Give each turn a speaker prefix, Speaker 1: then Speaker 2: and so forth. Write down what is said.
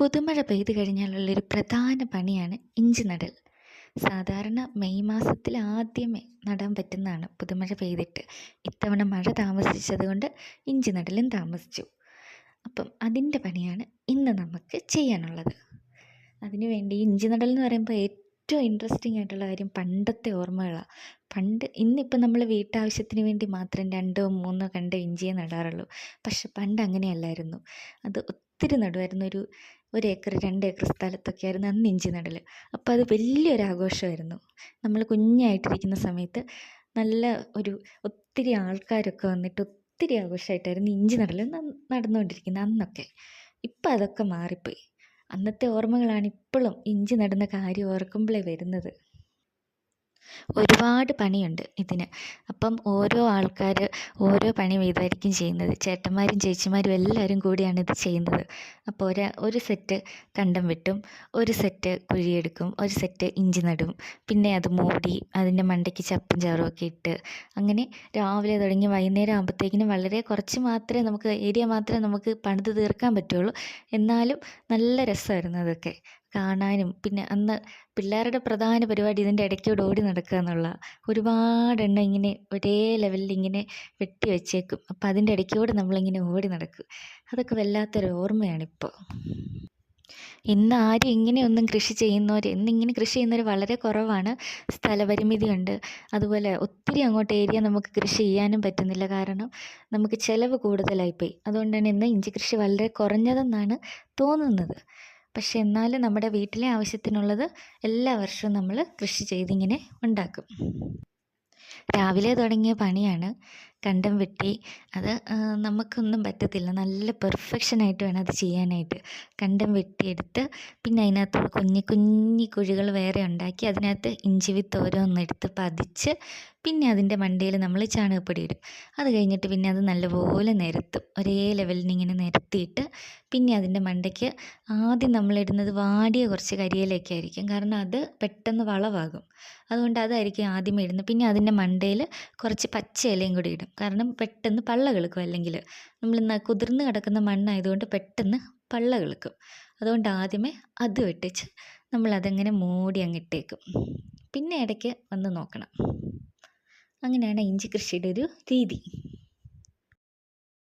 Speaker 1: പുതുമഴ പെയ്തു കഴിഞ്ഞാലുള്ളൊരു പ്രധാന പണിയാണ് ഇഞ്ചി നടൽ. സാധാരണ മെയ് മാസത്തിൽ ആദ്യമേ നടാൻ പറ്റുന്നതാണ് പുതുമഴ പെയ്തിട്ട്. ഇത്തവണ മഴ താമസിച്ചത് കൊണ്ട് ഇഞ്ചി നടലും താമസിച്ചു. അപ്പം അതിൻ്റെ പണിയാണ് ഇന്ന് നമുക്ക് ചെയ്യാനുള്ളത്. അതിനുവേണ്ടി ഇഞ്ചി നടൽ എന്ന് പറയുമ്പോൾ ഏറ്റവും ഇൻട്രസ്റ്റിംഗ് ആയിട്ടുള്ള കാര്യം പണ്ടത്തെ ഓർമ്മകളാണ്. ഇന്നിപ്പം നമ്മൾ വീട്ടാവശ്യത്തിന് വേണ്ടി മാത്രം 2 3 കണ്ടോ ഇഞ്ചിയെ നടാറുള്ളൂ. പക്ഷെ പണ്ട് അങ്ങനെയല്ലായിരുന്നു. അത് ഒത്തിരി നടുമായിരുന്നു. ഒരു ഏക്കർ 2 ഏക്കർ സ്ഥലത്തൊക്കെ ആയിരുന്നു അന്ന് ഇഞ്ചി നടൽ. അപ്പോൾ അത് വലിയൊരാഘോഷമായിരുന്നു. നമ്മൾ കുഞ്ഞായിട്ടിരിക്കുന്ന സമയത്ത് ഒത്തിരി ആൾക്കാരൊക്കെ വന്നിട്ട് ഒത്തിരി ആഘോഷമായിട്ടായിരുന്നു ഇഞ്ചി നടൽ നടന്നുകൊണ്ടിരിക്കുന്നത് അന്നൊക്കെ. ഇപ്പം അതൊക്കെ മാറിപ്പോയി. അന്നത്തെ ഓർമ്മകളാണ് ഇപ്പോഴും ഇഞ്ചി നടുന്ന കാര്യം ഓർക്കുമ്പോഴേ വരുന്നത്. ഒരുപാട് പണിയുണ്ട് ഇതിന്. അപ്പം ഓരോ ആൾക്കാർ ഓരോ പണി വീതമായിരിക്കും ചെയ്യുന്നത്. ചേട്ടന്മാരും ചേച്ചിമാരും എല്ലാവരും കൂടിയാണ് ഇത് ചെയ്യുന്നത്. അപ്പോൾ ഒരു സെറ്റ് കണ്ടം വെട്ടും, ഒരു സെറ്റ് കുഴിയെടുക്കും, ഒരു സെറ്റ് ഇഞ്ചി നടും, പിന്നെ അത് മൂടി അതിൻ്റെ മണ്ടയ്ക്ക് ചപ്പും ചാറും ഒക്കെ ഇട്ട് അങ്ങനെ രാവിലെ തുടങ്ങി വൈകുന്നേരം ആകുമ്പോഴത്തേക്കിനും വളരെ കുറച്ച് ഏരിയ മാത്രമേ നമുക്ക് പണിത് തീർക്കാൻ പറ്റുള്ളൂ. എന്നാലും നല്ല രസമായിരുന്നു അതൊക്കെ കാണാനും. പിന്നെ അന്ന് പിള്ളേരുടെ പ്രധാന പരിപാടി ഇതിൻ്റെ ഇടയ്ക്കൂടെ ഓടി നടക്കുക എന്നുള്ള. ഒരുപാടെണ്ണം ഇങ്ങനെ ഒരേ ലെവലിൽ ഇങ്ങനെ വെട്ടി വെച്ചേക്കും. അപ്പം അതിൻ്റെ ഇടയ്ക്കൂടെ നമ്മളിങ്ങനെ ഓടി നടക്കും. അതൊക്കെ വല്ലാത്തൊരു ഓർമ്മയാണിപ്പോൾ. ഇന്ന് ആരും ഇങ്ങനെയൊന്നും ഇന്നിങ്ങനെ കൃഷി ചെയ്യുന്നവർ വളരെ കുറവാണ്. സ്ഥലപരിമിതിയുണ്ട്. അതുപോലെ ഒത്തിരി അങ്ങോട്ട് ഏരിയ നമുക്ക് കൃഷി ചെയ്യാനും പറ്റുന്നില്ല. കാരണം നമുക്ക് ചിലവ് കൂടുതലായിപ്പോയി. അതുകൊണ്ടാണ് ഇന്ന് ഇഞ്ചി കൃഷി വളരെ കുറഞ്ഞതെന്നാണ് തോന്നുന്നത്. പക്ഷെ എന്നാലും നമ്മുടെ വീട്ടിലെ ആവശ്യത്തിനുള്ളത് എല്ലാ വർഷവും നമ്മൾ കൃഷി ചെയ്തിങ്ങനെ ഉണ്ടാക്കും. രാവിലെ തുടങ്ങിയ പണിയാണ് കണ്ടം വെട്ടി. അത് നമുക്കൊന്നും പറ്റത്തില്ല. നല്ല പെർഫെക്ഷനായിട്ട് വേണം അത് ചെയ്യാനായിട്ട്. കണ്ടം വെട്ടിയെടുത്ത് പിന്നെ അതിനകത്ത് കുഞ്ഞി കുഴികൾ വേറെ ഉണ്ടാക്കി അതിനകത്ത് ഇഞ്ചി വിത്ത് ഓരോന്നെടുത്ത് പതിച്ച് പിന്നെ അതിൻ്റെ മണ്ടയിൽ നമ്മൾ ചാണകപ്പൊടി ഇടും. അത് കഴിഞ്ഞിട്ട് പിന്നെ അത് നല്ലപോലെ നിരത്തും. ഒരേ ലെവലിന് ഇങ്ങനെ നിരത്തിയിട്ട് പിന്നെ അതിൻ്റെ മണ്ടയ്ക്ക് ആദ്യം നമ്മളിടുന്നത് വാടിയ കുറച്ച് കരിയിലയൊക്കെ ആയിരിക്കും. കാരണം അത് പെട്ടെന്ന് വളമാകും. അതുകൊണ്ട് അതായിരിക്കും ആദ്യമേ ഇടുന്നത്. പിന്നെ അതിൻ്റെ മണ്ടയിൽ കുറച്ച് പച്ച ഇലയും കൂടി ഇടും. കാരണം പെട്ടെന്ന് പള്ള കിളുക്കും. അല്ലെങ്കിൽ നമ്മൾ കുതിർന്ന് കിടക്കുന്ന മണ്ണായതുകൊണ്ട് പെട്ടെന്ന് പള്ള കിളുക്കും. അതുകൊണ്ട് ആദ്യമേ അത് വെട്ടിച്ച് നമ്മളതങ്ങനെ മൂടി അങ്ങിട്ടേക്കും. പിന്നെ ഇടയ്ക്ക് വന്ന് നോക്കണം. അങ്ങനെയാണ് ഇഞ്ചി കൃഷിയുടെ ഒരു രീതി.